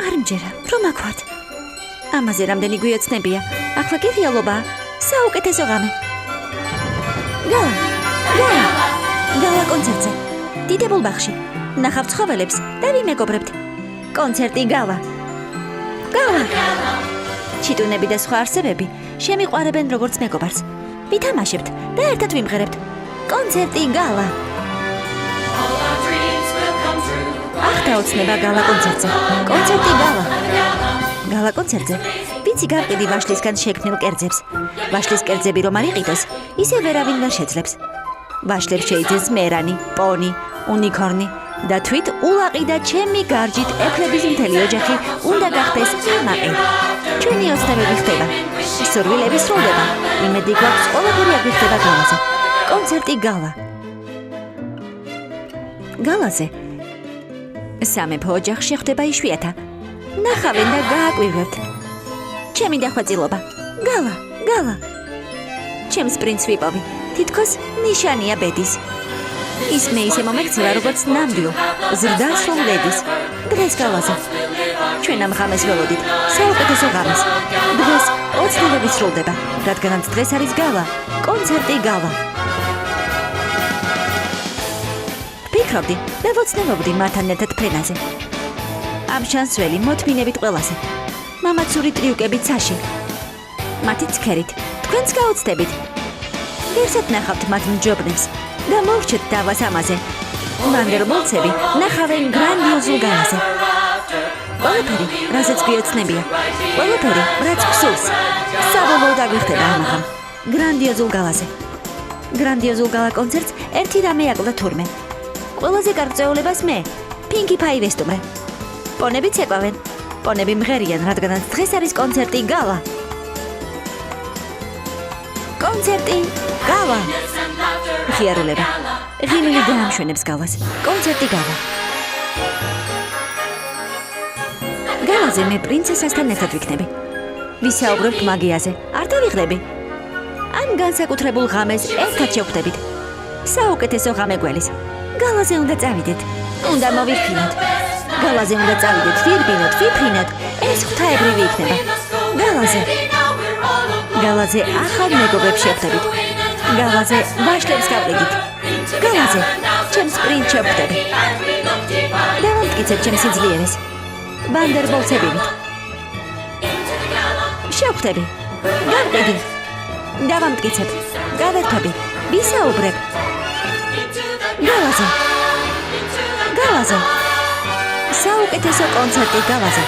არ მჯერა, რომ აქვთ. ამაზე რამდენი გვიოცნებია. ახლა კი რეალობაა. საუკეთესო ღამე. გალა კონცერტზე. დიდებულ ბაღში. ნახავთ ცხოველებს და ვიმეგობრებთ. კონცერტი გალა. ჩიტუნები და სხვა არსებები შემიყვარებენ როგორც მეგობარს. ვითამაშებთ და ერთად ვიმღერებთ. კონცერტი გალა. ახდაოცნება გალა კონცერტზე. კონცერტი გალა. გალა კონცერტზე. ვიცი გავყიდი ვაშლისგან შექმნილ კერძებს. ვაშლის კერძები რომ არ იყიდოს, ისე ვერავინ ვერ შეძლებს. ვაშლებს შეიძენს მერანი, პონი, უნიკორნი და თვით ულაყი და ჩემი გარჯით ეფლების მთელი ოჯახი უნდა გახდეს ამაყი. ჩვენი ოცნებები ხდება. სურვილები სრულდება. იმედი გვაქვს ყველაფერი აღიხდება გალაზე. კონცერტი გალა. გალაზე სამეფო ოჯახში ხდება იშვიათა. ნახავენ და გააკვირვებთ. ჩემი დახვეწილობა. გალა. ჩემს პრინც ვიპოვი. თითქოს ნიშანია ბედის. ის მე ისე მომექცევა, როგორც ნამდვილ ზრდასრულ ლედის. დღეს გალაზე. ჩვენ ამ ღამეს ველოდით. საუკეთესო ღამეს. დღეს ოცნებები სრულდება, რადგანაც დღეს არის გალა. კონცერტი გალა. ვფიქრობდი და ვოცნებობდი მათთან ერთად ფრენაზე. ამ შანსველი მოთმინებით ყველაზე. მამაცური ტრიუკებით საში. მათი ცქერით. თქვენც გაუცდებით. ერთად ნახავთ მათ მჯობნებს და მოვრჩეთ დავას ამაზე. ვანდერბოლცები ნახავენ გრანდიოზულ გალაზე. ყველაფერი, რაზეც გვიოცნებია. ყველაფერი, რაც გსურს. საბოლოოდ აგვიხდება ამაღამ. გრანდიოზულ გალაზე. გრანდიოზულ გალა კონცერტს ერთი რამე აკლდა თურმე. ყველაზე კარგ წეულებას მე, პინკი ფაი ვესტუმრე. პონები ცეკვავენ. პონები მღერიან, რადგანაც დღეს არის კონცერტი გალა. კონცერტი გალა. ღიარულება. ღიმილი დაამშვენებს გალას. კონცერტი გალა. გალაზე მე პრინცესასთან ერთად ვიქნები. ვისაუბრებთ მაგიაზე. არ დავიღლები. ამ განსაკუთრებულ ღამეს ერთად შევხვდებით. საუკეთესო ღამე გველის. გალაზე უნდა წავიდეთ. უნდა მოვიფრინოთ. გალაზე უნდა წავიდეთ, ვირბინოთ, ვიფრინოთ. ეს ღვთაებრივი იქნება. გალაზე ახალ მეგობრებს შევხვდებით. გალაზე ვაშლებს გავყიდით. გალაზე ჩემს პრინცს შევხვდები. დავამტკიცებ ჩემს სიძლიერეს. ვანდერბოლცებით. შევხვდები. გავყიდი. დავამტკიცებ. გავერთობი. ვისაუბრებ. გალაზე. საუკეთესო კონცერტი გალაზე.